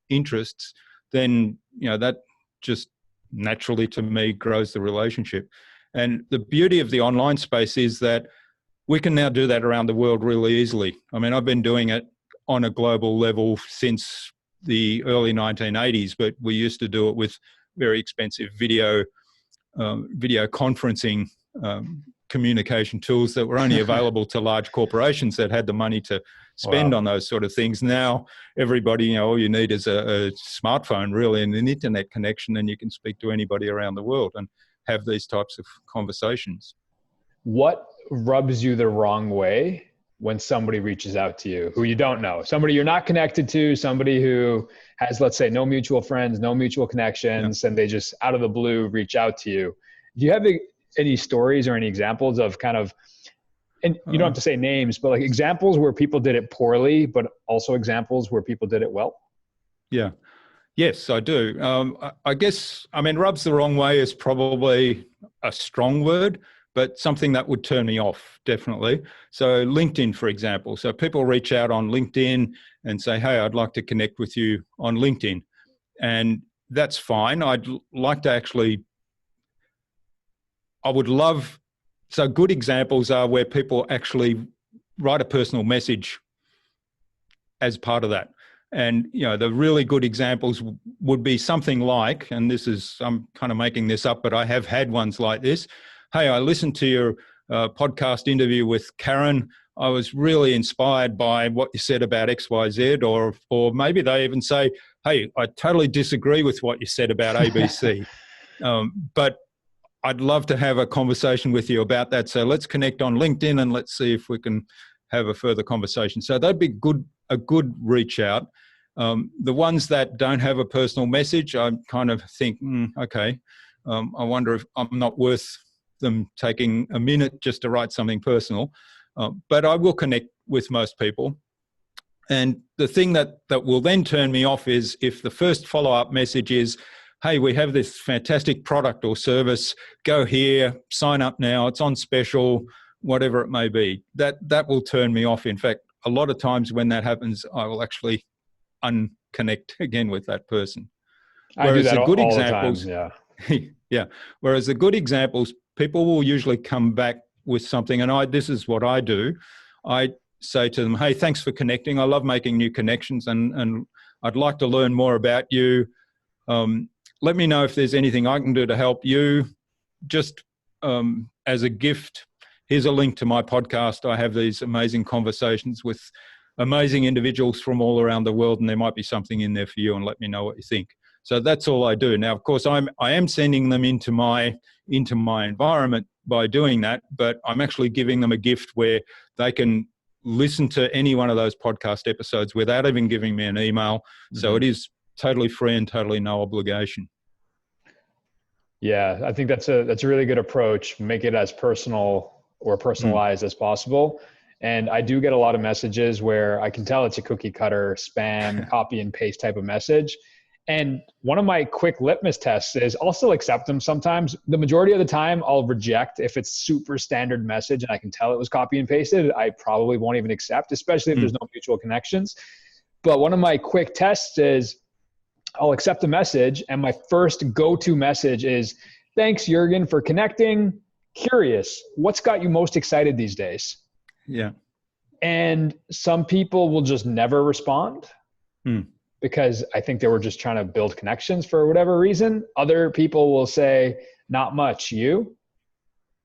interests, then, that just naturally to me grows the relationship. And the beauty of the online space is that we can now do that around the world really easily. I mean, I've been doing it on a global level since the early 1980s, but we used to do it with very expensive video conferencing communication tools that were only available to large corporations that had the money to spend on those sort of things. Now, everybody, all you need is a smartphone, really, and an internet connection, and you can speak to anybody around the world and have these types of conversations. What rubs you the wrong way when somebody reaches out to you who you don't know, somebody you're not connected to, somebody who has, let's say, no mutual friends, no mutual connections, and they just out of the blue reach out to you? Do you have any stories or any examples of kind of, and you don't have to say names, but like examples where people did it poorly, but also examples where people did it well? Yeah. Yes, I do. I guess, rubs the wrong way is probably a strong word, but something that would turn me off, definitely. So LinkedIn, for example. So people reach out on LinkedIn and say, hey, I'd like to connect with you on LinkedIn. And that's fine. I'd like to actually, so good examples are where people actually write a personal message as part of that. And, the really good examples would be something like, and I'm kind of making this up, but I have had ones like this. Hey, I listened to your podcast interview with Karan. I was really inspired by what you said about XYZ, or maybe they even say, hey, I totally disagree with what you said about ABC. But I'd love to have a conversation with you about that. So let's connect on LinkedIn and let's see if we can have a further conversation. So that'd be a good reach out. The ones that don't have a personal message, I kind of think, okay, I wonder if I'm not worth them taking a minute just to write something personal. But I will connect with most people. And the thing that will then turn me off is if the first follow-up message is, hey, we have this fantastic product or service, go here, sign up now, it's on special, whatever it may be. That will turn me off. In fact, a lot of times when that happens, I will actually unconnect again with that person. I do that all the time, yeah. Yeah. Whereas the good examples, people will usually come back with something, and this is what I do. I say to them, hey, thanks for connecting. I love making new connections, and I'd like to learn more about you. Let me know if there's anything I can do to help you. Just as a gift, here's a link to my podcast. I have these amazing conversations with amazing individuals from all around the world, and there might be something in there for you, and let me know what you think. So that's all I do. Now, of course, I am sending them into my environment by doing that, but I'm actually giving them a gift where they can listen to any one of those podcast episodes without even giving me an email. Mm-hmm. So it is totally free and totally no obligation. Yeah, I think that's a really good approach. Make it as personal or personalized as possible. And I do get a lot of messages where I can tell it's a cookie cutter, spam, copy and paste type of message. And one of my quick litmus tests is I'll still accept them sometimes. The majority of the time I'll reject if it's super standard message and I can tell it was copy and pasted. I probably won't even accept, especially if there's no mutual connections. But one of my quick tests is I'll accept the message and my first go-to message is, thanks, Jürgen, for connecting. Curious, what's got you most excited these days? Yeah. And some people will just never respond. Because I think they were just trying to build connections for whatever reason. Other people will say, not much, you?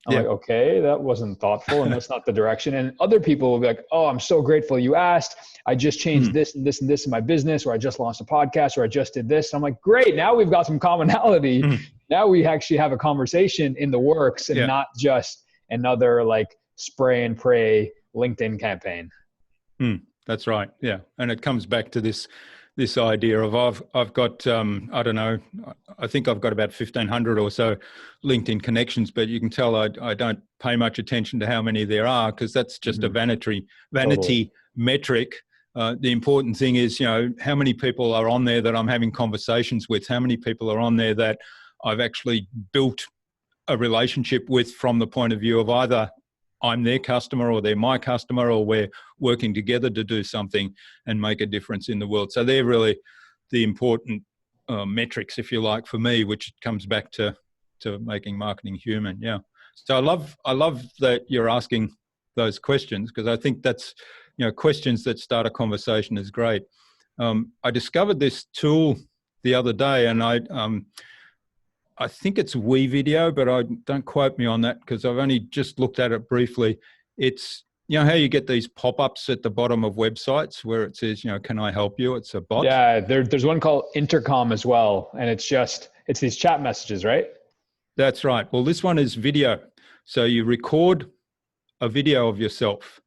I'm like, okay, that wasn't thoughtful and that's not the direction. And other people will be like, oh, I'm so grateful you asked. I just changed this and this and this in my business, or I just launched a podcast, or I just did this. I'm like, great, now we've got some commonality. Now we actually have a conversation in the works and not just another like spray and pray LinkedIn campaign. That's right. Yeah. And it comes back to this idea of I've got, I don't know, I think I've got about 1,500 or so LinkedIn connections, but you can tell I don't pay much attention to how many there are because that's just a vanity metric. The important thing is, how many people are on there that I'm having conversations with, how many people are on there that I've actually built a relationship with from the point of view of either I'm their customer or they're my customer or we're working together to do something and make a difference in the world. So they're really the important metrics, if you like, for me, which comes back to making marketing human. Yeah. So I love that you're asking those questions because I think that's, questions that start a conversation is great. I discovered this tool the other day and I think it's WeVideo, but don't quote me on that because I've only just looked at it briefly. It's, how you get these pop-ups at the bottom of websites where it says, can I help you? It's a bot. Yeah, there's one called Intercom as well. And it's these chat messages, right? That's right. Well, this one is video. So you record a video of yourself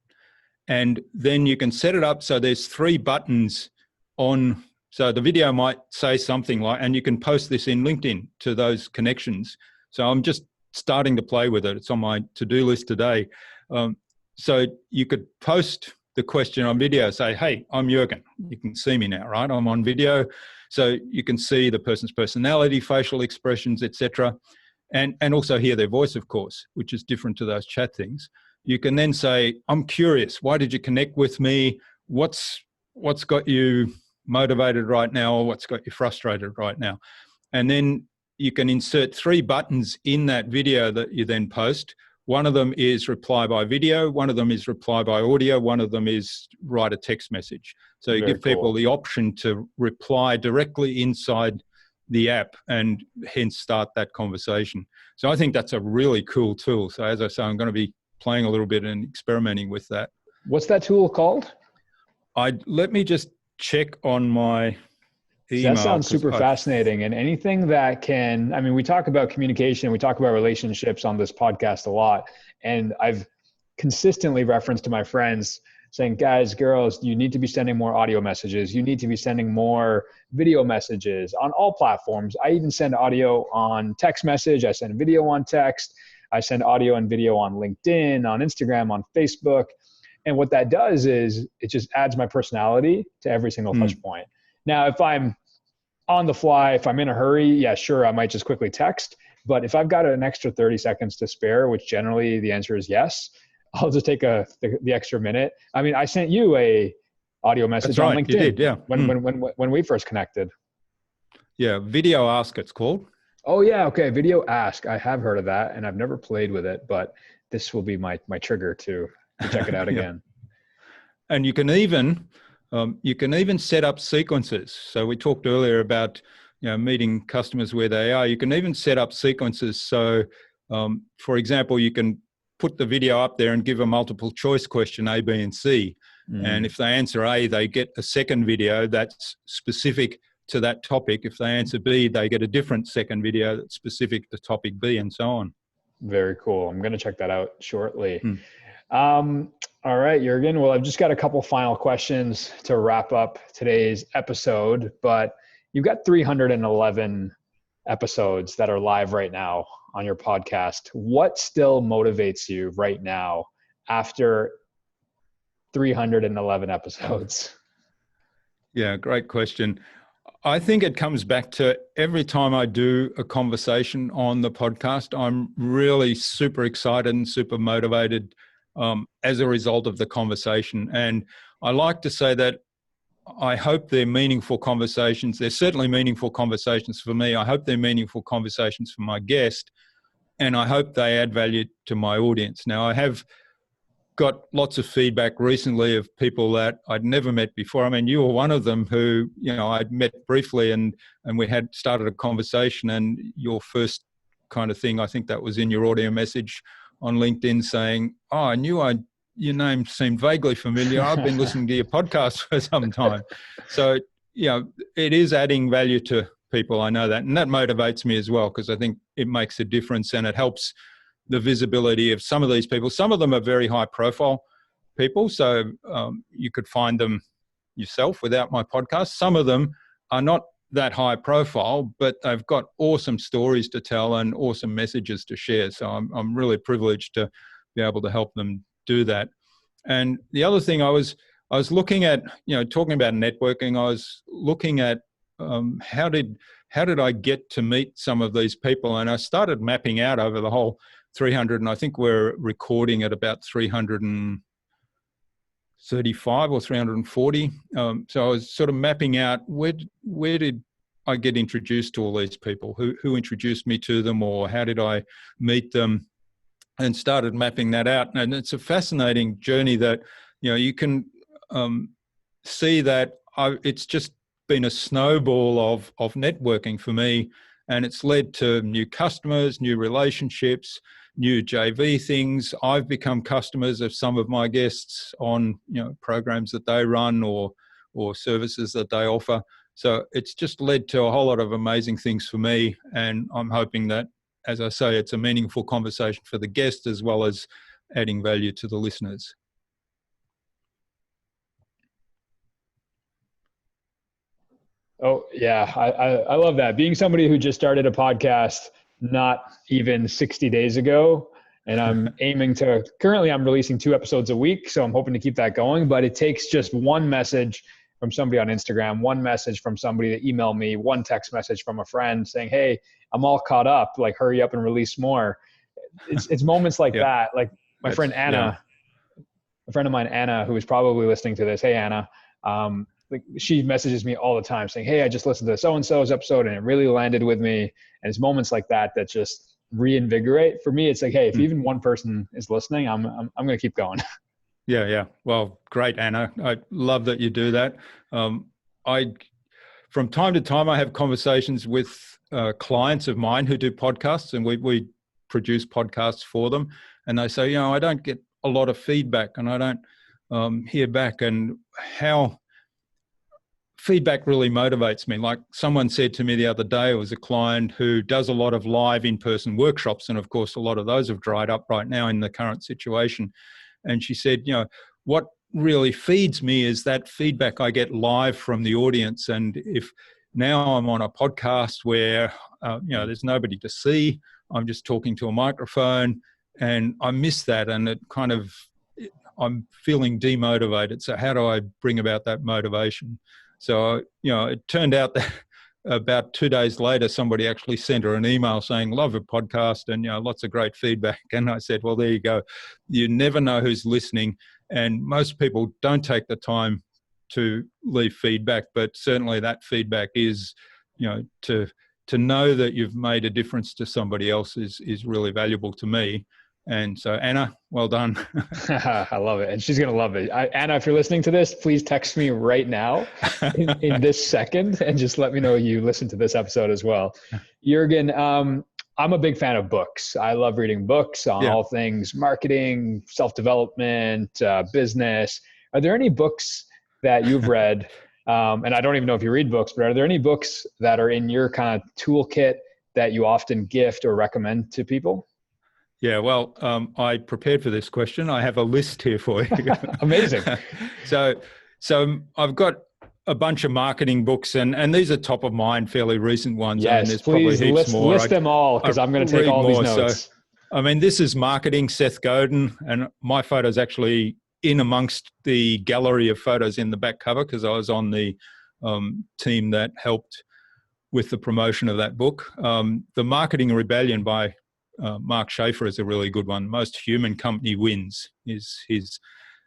and then you can set it up. So there's 3 buttons on. So the video might say something like, and you can post this in LinkedIn to those connections. So I'm just starting to play with it. It's on my to-do list today. So you could post the question on video, say, hey, I'm Jürgen. You can see me now, right? I'm on video. So you can see the person's personality, facial expressions, etc. And also hear their voice, of course, which is different to those chat things. You can then say, I'm curious. Why did you connect with me? What's got you motivated right now or what's got you frustrated right now? And then you can insert 3 buttons in that video that you then post. One of them is reply by video, one of them is reply by audio, one of them is write a text message. So you give people the option to reply directly inside the app and hence start that conversation. So I think that's a really cool tool. So as I say, I'm going to be playing a little bit and experimenting with that. What's that tool called? Let me just check on my email. That sounds super fascinating. And anything that can, we talk about communication, we talk about relationships on this podcast a lot. And I've consistently referenced to my friends saying, guys, girls, you need to be sending more audio messages. You need to be sending more video messages on all platforms. I even send audio on text message. I send video on text. I send audio and video on LinkedIn, on Instagram, on Facebook. And what that does is it just adds my personality to every single touch point. Now, if I'm on the fly, if I'm in a hurry, yeah, sure, I might just quickly text. But if I've got an extra 30 seconds to spare, which generally the answer is yes, I'll just take the extra minute. I sent you a audio message on LinkedIn. You did, yeah. When we first connected. Yeah, Video Ask it's called. Oh yeah, okay, Video Ask. I have heard of that and I've never played with it, but this will be my trigger to check it out again. And you can even set up sequences. So we talked earlier about meeting customers where they are. You can even set up sequences. So for example, you can put the video up there and give a multiple choice question A, B, and C. And if they answer A, they get a second video that's specific to that topic. If they answer B, they get a different second video that's specific to topic B, and so on. Very cool. I'm going to check that out shortly. All right, Jürgen. Well, I've just got a couple final questions to wrap up today's episode, but you've got 311 episodes that are live right now on your podcast. What still motivates you right now after 311 episodes? Yeah, great question. I think it comes back to every time I do a conversation on the podcast, I'm really super excited and super motivated as a result of the conversation. And I like to say that I hope they're meaningful conversations. They're certainly meaningful conversations for me. I hope they're meaningful conversations for my guest, and I hope they add value to my audience. Now, I have got lots of feedback recently of people that I'd never met before. I mean, you were one of them who, I'd met briefly and we had started a conversation, and your first kind of thing, I think that was in your audio message on LinkedIn saying, "Oh, I knew your name seemed vaguely familiar. I've been listening to your podcast for some time." So, it is adding value to people. I know that. And that motivates me as well, because I think it makes a difference and it helps the visibility of some of these people. Some of them are very high profile people, so you could find them yourself without my podcast. Some of them are not that high profile, but they've got awesome stories to tell and awesome messages to share. So I'm really privileged to be able to help them do that. And the other thing I was looking at, talking about networking, I was looking at how did I get to meet some of these people? And I started mapping out over the whole 300, and I think we're recording at about 335 or 340. So I was sort of mapping out where did I get introduced to all these people? Who introduced me to them, or how did I meet them? And started mapping that out. And it's a fascinating journey that, you can see that it's just been a snowball of networking for me. And it's led to new customers, new relationships, new JV things. I've become customers of some of my guests on, programs that they run or services that they offer. So it's just led to a whole lot of amazing things for me. And I'm hoping that, as I say, it's a meaningful conversation for the guest as well as adding value to the listeners. Oh, yeah. I love that. Being somebody who just started a podcast not even 60 days ago, and I'm currently I'm releasing 2 episodes a week, so I'm hoping to keep that going, but it takes just one message from somebody on Instagram, one message from somebody that emailed me, one text message from a friend saying, "Hey, I'm all caught up, like hurry up and release more." It's moments like that. Like my friend Anna, a friend of mine, Anna, who is probably listening to this. Hey, Anna. She messages me all the time saying, "Hey, I just listened to so-and-so's episode and it really landed with me." And it's moments like that just reinvigorate. For me, it's like, hey, if even one person is listening, I'm going to keep going. Yeah. Well, great, Anna. I love that you do that. From time to time, I have conversations with clients of mine who do podcasts, and we produce podcasts for them. And they say, I don't get a lot of feedback and I don't hear back. And how feedback really motivates me. Like someone said to me the other day, it was a client who does a lot of live in-person workshops. And of course, a lot of those have dried up right now in the current situation. And she said, what really feeds me is that feedback I get live from the audience. And if now I'm on a podcast where, there's nobody to see, I'm just talking to a microphone, and I miss that. And it kind of, I'm feeling demotivated. So how do I bring about that motivation? So, it turned out that about 2 days later, somebody actually sent her an email saying, "Love a podcast," and, lots of great feedback. And I said, well, there you go. You never know who's listening. And most people don't take the time to leave feedback, but certainly that feedback is, to know that you've made a difference to somebody else is really valuable to me. And so, Anna, well done. I love it. And she's going to love it. Anna, if you're listening to this, please text me right now in this second and just let me know you listened to this episode as well. Jürgen, I'm a big fan of books. I love reading books on all things marketing, self-development, business. Are there any books that you've read And I don't even know if you read books, but are there any books that are in your kind of toolkit that you often gift or recommend to people? Yeah, well, I prepared for this question. I have a list here for you. Amazing. So, so I've got a bunch of marketing books, and these are top of mind, fairly recent ones. I mean, Yes, there's probably please heaps more. list them all, I because I'm going to take read all these more. So, notes. I mean, this is marketing, Seth Godin, and my photo's actually in amongst the gallery of photos in the back cover because I was on the team that helped with the promotion of that book. The Marketing Rebellion by Mark Schaefer is a really good one. Most Human Company Wins is his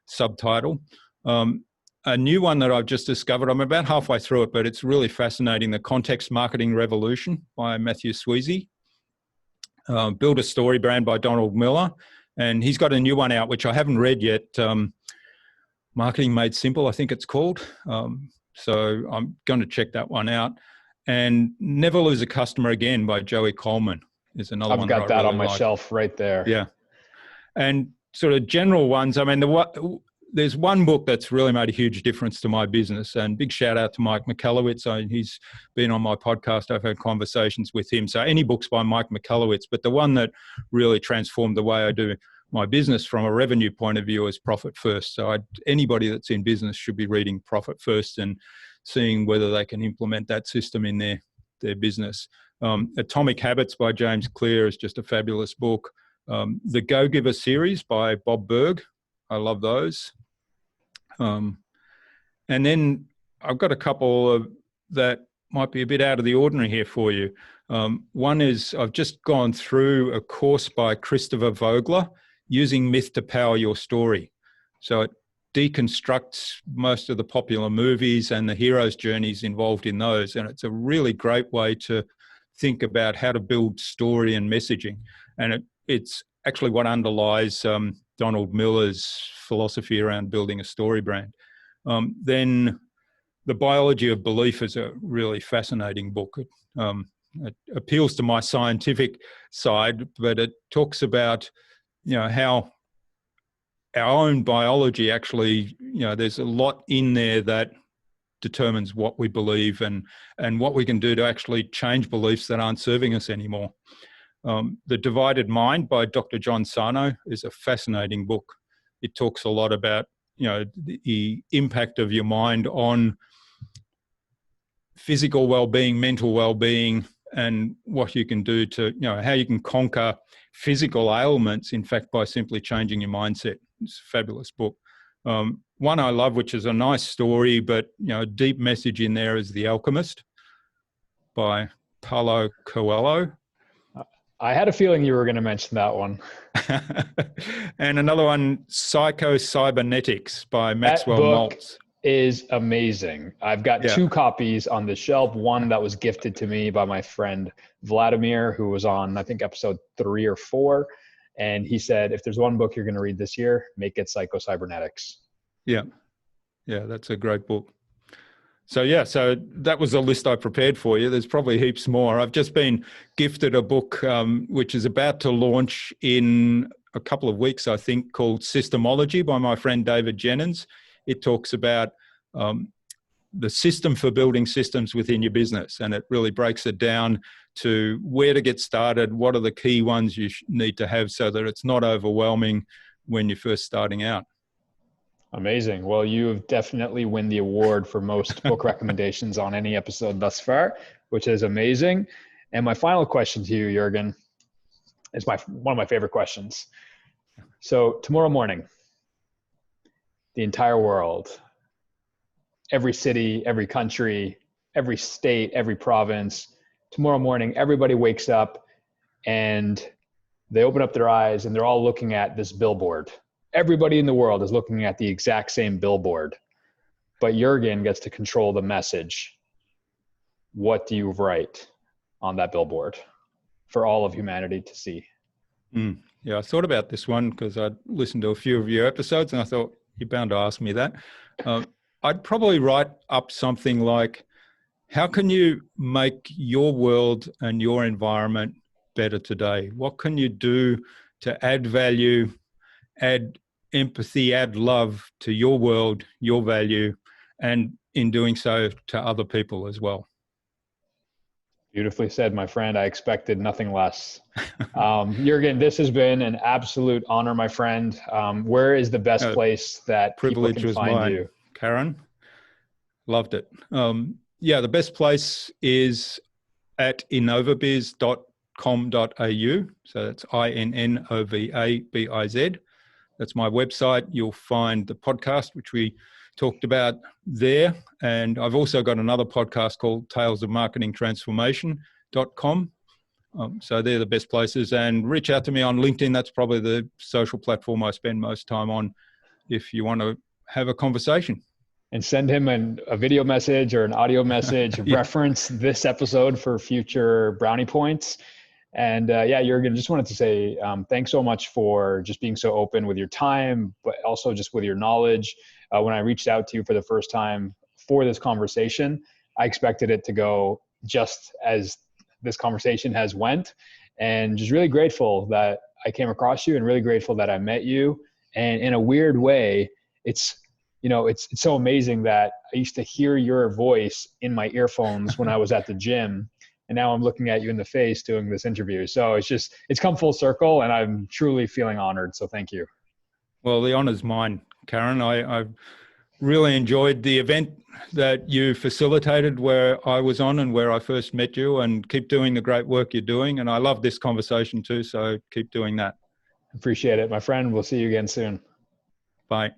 subtitle. A new one that I've just discovered, I'm about halfway through it, but it's really fascinating. The Context Marketing Revolution by Matthew Sweezy. Build a Story Brand by Donald Miller. And he's got a new one out, which I haven't read yet. Marketing Made Simple, I think it's called. So I'm going to check that one out. And Never Lose a Customer Again by Joey Coleman is another one. I've got that really on my shelf right there. Yeah. And sort of general ones, I mean, there's one book that's really made a huge difference to my business, and big shout out to Mike Michalowicz. He's been on my podcast. I've had conversations with him. So any books by Mike Michalowicz, but the one that really transformed the way I do my business from a revenue point of view is Profit First. So anybody that's in business should be reading Profit First and seeing whether they can implement that system in their business. Atomic Habits by James Clear is just a fabulous book. The Go-Giver series by Bob Berg. I love those. And then I've got a couple that might be a bit out of the ordinary here for you. One is I've just gone through a course by Christopher Vogler, Using Myth to Power Your Story. So it deconstructs most of the popular movies and the hero's journeys involved in those. And it's a really great way to think about how to build story and messaging. And it's actually what underlies Donald Miller's philosophy around building a story brand. Then The Biology of Belief is a really fascinating book. It appeals to my scientific side, but it talks about, how our own biology actually, there's a lot in there that determines what we believe and what we can do to actually change beliefs that aren't serving us anymore. The Divided Mind by Dr. John Sarno is a fascinating book. It talks a lot about, the impact of your mind on physical well-being, mental well-being, and what you can do to, how you can conquer physical ailments, in fact, by simply changing your mindset. It's a fabulous book. One I love, which is a nice story, but, a deep message in there, is The Alchemist by Paulo Coelho. I had a feeling you were going to mention that one. And another one, Psycho-Cybernetics by Maxwell Maltz. Is amazing. I've got two copies on the shelf. One that was gifted to me by my friend Vladimir, who was on, I think, episode 3 or 4. And he said, if there's one book you're going to read this year, make it Psycho-Cybernetics. Yeah. Yeah, that's a great book. So that was a list I prepared for you. There's probably heaps more. I've just been gifted a book which is about to launch in a couple of weeks, I think, called Systemology by my friend David Jennings. It talks about the system for building systems within your business, and it really breaks it down to where to get started, what are the key ones you need to have so that it's not overwhelming when you're first starting out. Amazing. Well, you definitely win the award for most book recommendations on any episode thus far, which is amazing. And my final question to you, Jürgen, is one of my favorite questions. So tomorrow morning, the entire world, every city, every country, every state, every province, tomorrow morning, everybody wakes up and they open up their eyes and they're all looking at this billboard. Everybody in the world is looking at the exact same billboard, but Jürgen gets to control the message. What do you write on that billboard for all of humanity to see? Yeah, I thought about this one because I'd listened to a few of your episodes and I thought, you're bound to ask me that. I'd probably write up something like, how can you make your world and your environment better today? What can you do to add value, add empathy, add love to your world, your value, and in doing so to other people as well. Beautifully said, my friend. I expected nothing less. Jürgen, this has been an absolute honor, my friend. Where is the best place that people can find you? Karan, loved it. Yeah, the best place is at innovabiz.com.au. So that's INNOVABIZ. That's my website. You'll find the podcast, which we talked about there. And I've also got another podcast called Tales of Marketing Transformation.com. So they're the best places. And reach out to me on LinkedIn. That's probably the social platform I spend most time on if you want to have a conversation. And send him a video message or an audio message. Yeah. Reference this episode for future brownie points. And yeah, Jürgen, just wanted to say thanks so much for just being so open with your time, but also just with your knowledge. When I reached out to you for the first time for this conversation, I expected it to go just as this conversation has went, and just really grateful that I came across you and really grateful that I met you. And in a weird way, it's so amazing that I used to hear your voice in my earphones when I was at the gym. And now I'm looking at you in the face doing this interview. So it's come full circle, and I'm truly feeling honored. So thank you. Well, the honor's mine, Karan. I've really enjoyed the event that you facilitated where I was on and where I first met you, and keep doing the great work you're doing. And I love this conversation too. So keep doing that. Appreciate it, my friend. We'll see you again soon. Bye.